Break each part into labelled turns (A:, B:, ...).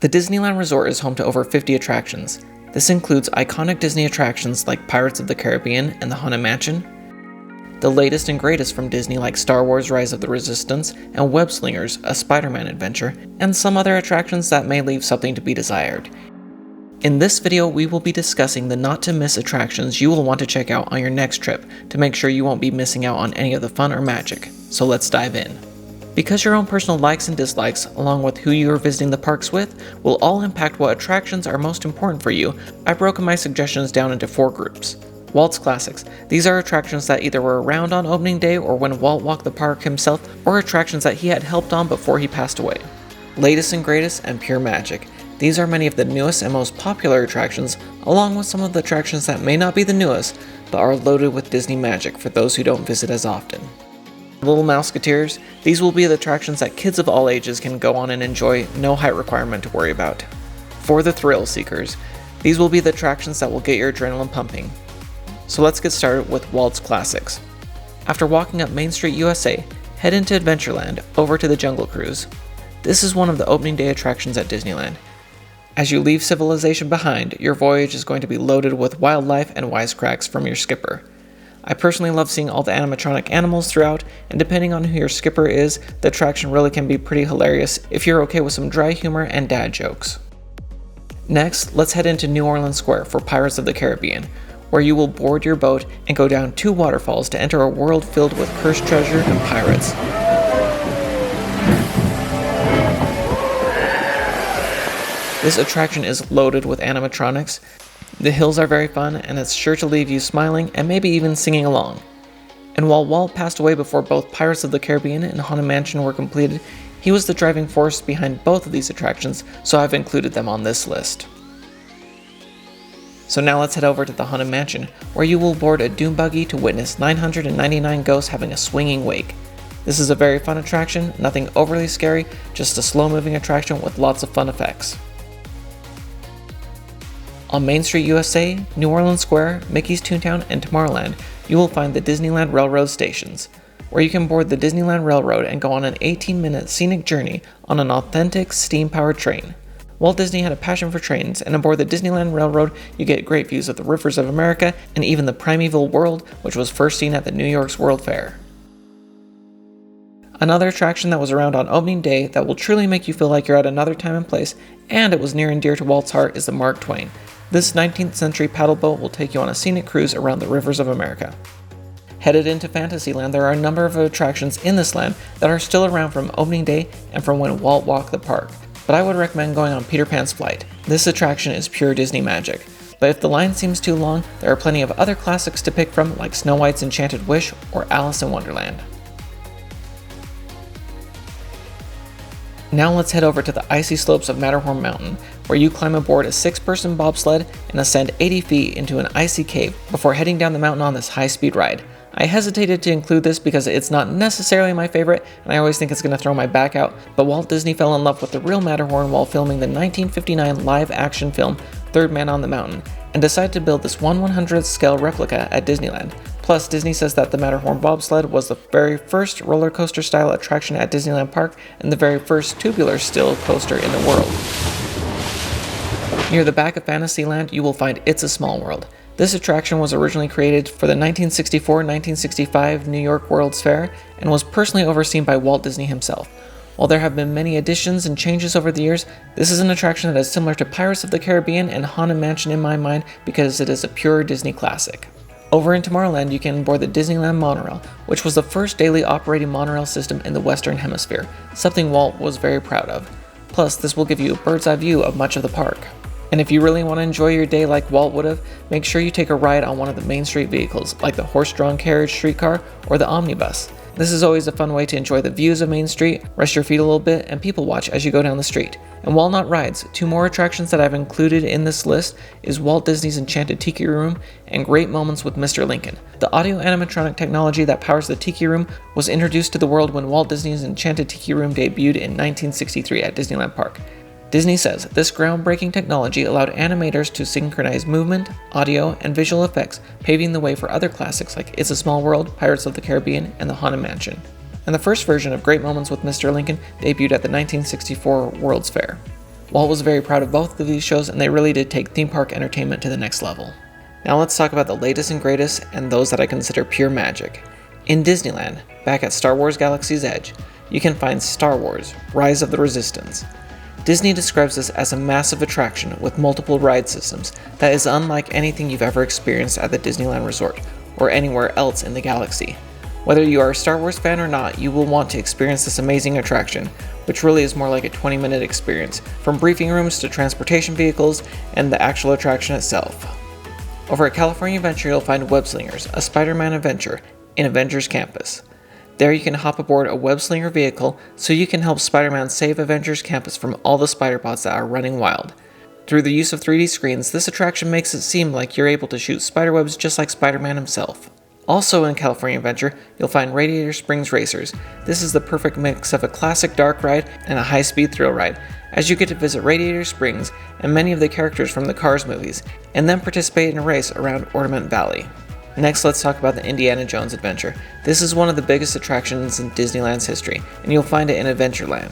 A: The Disneyland Resort is home to over 50 attractions. This includes iconic Disney attractions like Pirates of the Caribbean and the Haunted Mansion, the latest and greatest from Disney like Star Wars Rise of the Resistance and Web Slingers, a Spider-Man adventure, and some other attractions that may leave something to be desired. In this video, we will be discussing the not-to-miss attractions you will want to check out on your next trip to make sure you won't be missing out on any of the fun or magic. So let's dive in. Because your own personal likes and dislikes, along with who you are visiting the parks with, will all impact what attractions are most important for you, I've broken my suggestions down into 4 groups. Walt's Classics. These are attractions that either were around on opening day or when Walt walked the park himself, or attractions that he had helped on before he passed away. Latest and greatest and pure magic. These are many of the newest and most popular attractions, along with some of the attractions that may not be the newest, but are loaded with Disney magic for those who don't visit as often. Little Mouseketeers. These will be the attractions that kids of all ages can go on and enjoy, no height requirement to worry about. For the thrill seekers. These will be the attractions that will get your adrenaline pumping. So let's get started with Walt's Classics. After walking up Main Street, USA, head into Adventureland, over to the Jungle Cruise. This is one of the opening day attractions at Disneyland. As you leave civilization behind, your voyage is going to be loaded with wildlife and wisecracks from your skipper. I personally love seeing all the animatronic animals throughout, and depending on who your skipper is, the attraction really can be pretty hilarious if you're okay with some dry humor and dad jokes. Next, let's head into New Orleans Square for Pirates of the Caribbean, where you will board your boat and go down 2 waterfalls to enter a world filled with cursed treasure and pirates. This attraction is loaded with animatronics. The hills are very fun, and it's sure to leave you smiling and maybe even singing along. And while Walt passed away before both Pirates of the Caribbean and Haunted Mansion were completed, he was the driving force behind both of these attractions, so I've included them on this list. So now let's head over to the Haunted Mansion, where you will board a doom buggy to witness 999 ghosts having a swinging wake. This is a very fun attraction, nothing overly scary, just a slow-moving attraction with lots of fun effects. On Main Street, USA, New Orleans Square, Mickey's Toontown, and Tomorrowland, you will find the Disneyland Railroad stations, where you can board the Disneyland Railroad and go on an 18-minute scenic journey on an authentic steam-powered train. Walt Disney had a passion for trains, and aboard the Disneyland Railroad, you get great views of the rivers of America and even the primeval world, which was first seen at the New York's World Fair. Another attraction that was around on opening day that will truly make you feel like you're at another time and place, and it was near and dear to Walt's heart, is the Mark Twain. This 19th century paddle boat will take you on a scenic cruise around the rivers of America. Headed into Fantasyland, there are a number of attractions in this land that are still around from opening day and from when Walt walked the park, but I would recommend going on Peter Pan's Flight. This attraction is pure Disney magic. But if the line seems too long, there are plenty of other classics to pick from, like Snow White's Enchanted Wish or Alice in Wonderland. Now let's head over to the icy slopes of Matterhorn Mountain, where you climb aboard a 6-person bobsled and ascend 80 feet into an icy cave before heading down the mountain on this high-speed ride. I hesitated to include this because it's not necessarily my favorite, and I always think it's going to throw my back out, but Walt Disney fell in love with the real Matterhorn while filming the 1959 live-action film Third Man on the Mountain, and decided to build this 1/100th scale replica at Disneyland. Plus, Disney says that the Matterhorn bobsled was the very first roller coaster style attraction at Disneyland Park and the very first tubular steel coaster in the world. Near the back of Fantasyland, you will find It's a Small World. This attraction was originally created for the 1964-1965 New York World's Fair and was personally overseen by Walt Disney himself. While there have been many additions and changes over the years, this is an attraction that is similar to Pirates of the Caribbean and Haunted Mansion in my mind because it is a pure Disney classic. Over in Tomorrowland, you can board the Disneyland Monorail, which was the first daily operating monorail system in the Western Hemisphere, something Walt was very proud of. Plus, this will give you a bird's eye view of much of the park. And if you really want to enjoy your day like Walt would have, make sure you take a ride on one of the Main Street vehicles, like the horse-drawn carriage streetcar or the omnibus. This is always a fun way to enjoy the views of Main Street, rest your feet a little bit, and people watch as you go down the street. And while not rides, 2 more attractions that I've included in this list is Walt Disney's Enchanted Tiki Room and Great Moments with Mr. Lincoln. The audio animatronic technology that powers the Tiki Room was introduced to the world when Walt Disney's Enchanted Tiki Room debuted in 1963 at Disneyland Park. Disney says this groundbreaking technology allowed animators to synchronize movement, audio, and visual effects, paving the way for other classics like It's a Small World, Pirates of the Caribbean, and the Haunted Mansion. And the first version of Great Moments with Mr. Lincoln debuted at the 1964 World's Fair. Walt was very proud of both of these shows, and they really did take theme park entertainment to the next level. Now let's talk about the latest and greatest, and those that I consider pure magic. In Disneyland, back at Star Wars Galaxy's Edge, you can find Star Wars: Rise of the Resistance. Disney describes this as a massive attraction with multiple ride systems that is unlike anything you've ever experienced at the Disneyland Resort or anywhere else in the galaxy. Whether you are a Star Wars fan or not, you will want to experience this amazing attraction, which really is more like a 20-minute experience, from briefing rooms to transportation vehicles and the actual attraction itself. Over at California Adventure, you'll find Web Slingers, a Spider-Man adventure in Avengers Campus. There you can hop aboard a web slinger vehicle so you can help Spider-Man save Avengers Campus from all the spider bots that are running wild. Through the use of 3D screens, this attraction makes it seem like you're able to shoot spiderwebs just like Spider-Man himself. Also in California Adventure, you'll find Radiator Springs Racers. This is the perfect mix of a classic dark ride and a high-speed thrill ride, as you get to visit Radiator Springs and many of the characters from the Cars movies, and then participate in a race around Ornament Valley. Next, let's talk about the Indiana Jones Adventure. This is one of the biggest attractions in Disneyland's history, and you'll find it in Adventureland.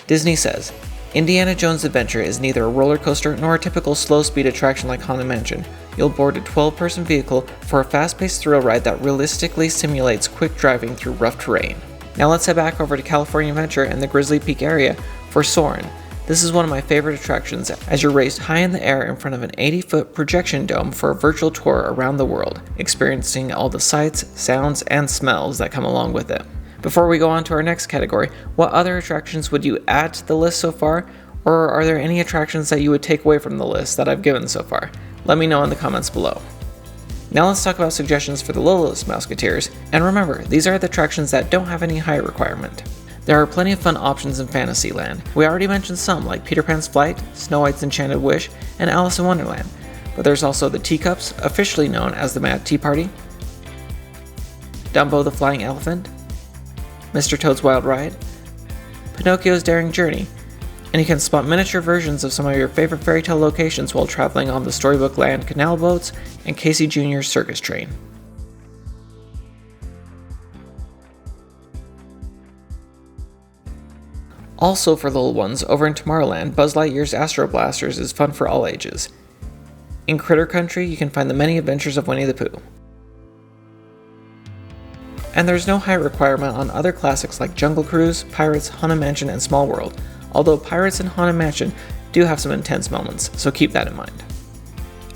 A: Disney says, Indiana Jones Adventure is neither a roller coaster nor a typical slow-speed attraction like Haunted Mansion. You'll board a 12-person vehicle for a fast-paced thrill ride that realistically simulates quick driving through rough terrain. Now let's head back over to California Adventure and the Grizzly Peak area for Soarin'. This is one of my favorite attractions, as you're raised high in the air in front of an 80-foot projection dome for a virtual tour around the world, experiencing all the sights, sounds, and smells that come along with it. Before we go on to our next category, what other attractions would you add to the list so far? Or are there any attractions that you would take away from the list that I've given so far? Let me know in the comments below. Now let's talk about suggestions for the littlest Mouseketeers, and remember, these are the attractions that don't have any height requirement. There are plenty of fun options in Fantasyland. We already mentioned some like Peter Pan's Flight, Snow White's Enchanted Wish, and Alice in Wonderland. But there's also the Teacups, officially known as the Mad Tea Party, Dumbo the Flying Elephant, Mr. Toad's Wild Ride, Pinocchio's Daring Journey, and you can spot miniature versions of some of your favorite fairy tale locations while traveling on the Storybook Land canal boats and Casey Jr.'s circus train. Also for little ones, over in Tomorrowland, Buzz Lightyear's Astro Blasters is fun for all ages. In Critter Country, you can find the many adventures of Winnie the Pooh. And there's no height requirement on other classics like Jungle Cruise, Pirates, Haunted Mansion, and Small World, although Pirates and Haunted Mansion do have some intense moments, so keep that in mind.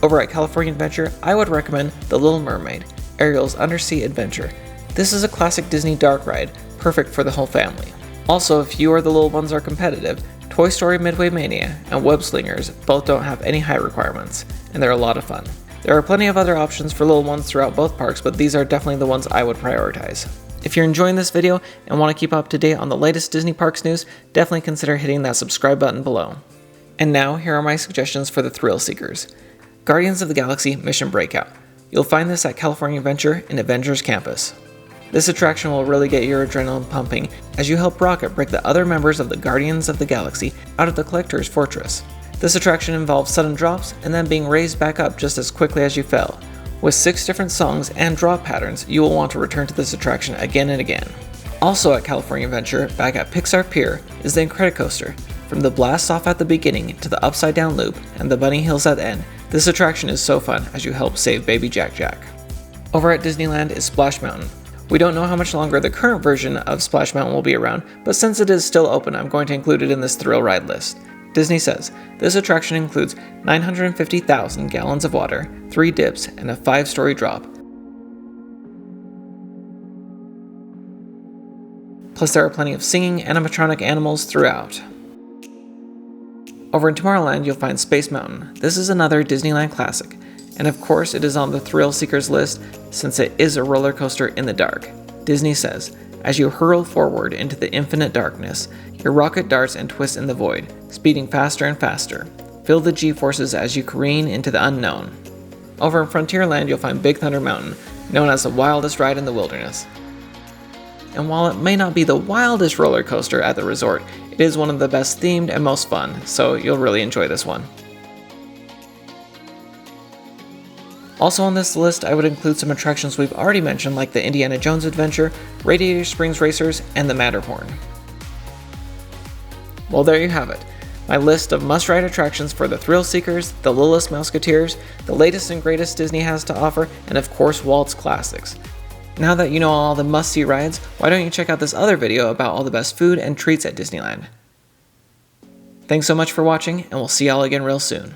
A: Over at California Adventure, I would recommend The Little Mermaid, Ariel's undersea adventure. This is a classic Disney dark ride, perfect for the whole family. Also, if you or the little ones are competitive, Toy Story Midway Mania and Web Slingers both don't have any height requirements, and they're a lot of fun. There are plenty of other options for little ones throughout both parks, but these are definitely the ones I would prioritize. If you're enjoying this video and want to keep up to date on the latest Disney Parks news, definitely consider hitting that subscribe button below. And now, here are my suggestions for the thrill seekers. Guardians of the Galaxy Mission Breakout. You'll find this at California Adventure in Avengers Campus. This attraction will really get your adrenaline pumping as you help Rocket break the other members of the Guardians of the Galaxy out of the Collector's Fortress. This attraction involves sudden drops and then being raised back up just as quickly as you fell. With 6 different songs and drop patterns, you will want to return to this attraction again and again. Also at California Adventure, back at Pixar Pier, is the Incredicoaster. From the blast off at the beginning to the upside down loop and the bunny hills at the end, this attraction is so fun as you help save baby Jack Jack. Over at Disneyland is Splash Mountain. We don't know how much longer the current version of Splash Mountain will be around, but since it is still open, I'm going to include it in this thrill ride list. Disney says, this attraction includes 950,000 gallons of water, 3 dips, and a 5-story drop. Plus there are plenty of singing animatronic animals throughout. Over in Tomorrowland, you'll find Space Mountain. This is another Disneyland classic, and of course it is on the thrill seekers list since it is a roller coaster in the dark. Disney says, as you hurl forward into the infinite darkness, your rocket darts and twists in the void, speeding faster and faster. Feel the G-forces as you careen into the unknown. Over in Frontierland, you'll find Big Thunder Mountain, known as the wildest ride in the wilderness. And while it may not be the wildest roller coaster at the resort, it is one of the best themed and most fun, so you'll really enjoy this one. Also on this list, I would include some attractions we've already mentioned like the Indiana Jones Adventure, Radiator Springs Racers, and the Matterhorn. Well, there you have it. My list of must-ride attractions for the thrill seekers, the littlest Mouseketeers, the latest and greatest Disney has to offer, and of course Walt's classics. Now that you know all the must-see rides, why don't you check out this other video about all the best food and treats at Disneyland. Thanks so much for watching, and we'll see y'all again real soon.